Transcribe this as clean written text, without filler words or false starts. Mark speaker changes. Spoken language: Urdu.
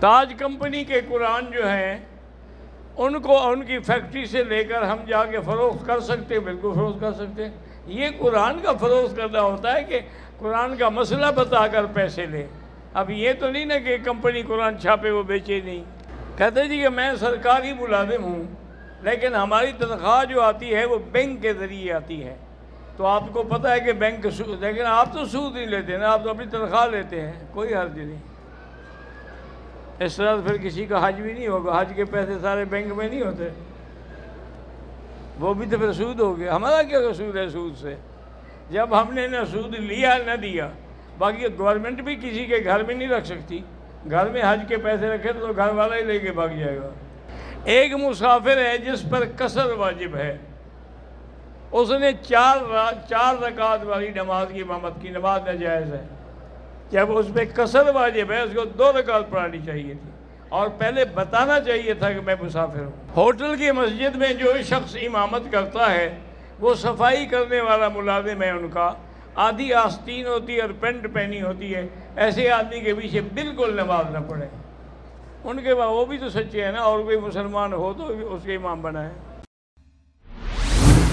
Speaker 1: تاج کمپنی کے قرآن جو ہیں ان کو ان کی فیکٹری سے لے کر ہم جا کے فروخت کر سکتے ہیں، بالکل فروخت کر سکتے ہیں۔ یہ قرآن کا فروخت کرنا ہوتا ہے کہ قرآن کا مسئلہ بتا کر پیسے لے۔ اب یہ تو نہیں نا کہ کمپنی قرآن چھاپے وہ بیچے نہیں۔ کہتے جی کہ میں سرکاری ملازم ہوں لیکن ہماری تنخواہ جو آتی ہے وہ بینک کے ذریعے آتی ہے، تو آپ کو پتہ ہے کہ بینک سود، لیکن آپ تو سود نہیں لیتے نا، آپ تو اپنی تنخواہ لیتے ہیں، کوئی حرج نہیں۔ اس طرح پھر کسی کا حج بھی نہیں ہوگا، حج کے پیسے سارے بینک میں نہیں ہوتے، وہ بھی تو پھر سود ہو گیا۔ ہمارا کیا قصور ہے سود سے؟ جب ہم نے نہ سود لیا نہ دیا۔ باقی گورنمنٹ بھی کسی کے گھر میں نہیں رکھ سکتی، گھر میں حج کے پیسے رکھے تو گھر والا ہی لے کے بھاگ جائے گا۔ ایک مسافر ہے جس پر قصر واجب ہے، اس نے چار رکعت والی نماز کی امامت کی، نماز ناجائز ہے۔ جب اس پہ قصر واجب ہے اس کو 2 رکعت پڑھانی چاہیے تھی اور پہلے بتانا چاہیے تھا کہ میں مسافر ہوں۔ ہوٹل کی مسجد میں جو شخص امامت کرتا ہے وہ صفائی کرنے والا ملازم ہے، ان کا آدھی آستین ہوتی ہے اور پینٹ پہنی ہوتی ہے، ایسے آدمی کے پیچھے بالکل نماز نہ پڑھے۔ ان کے بعد وہ بھی تو سچے ہیں نا، اور کوئی مسلمان ہو تو اس کے امام بنائے۔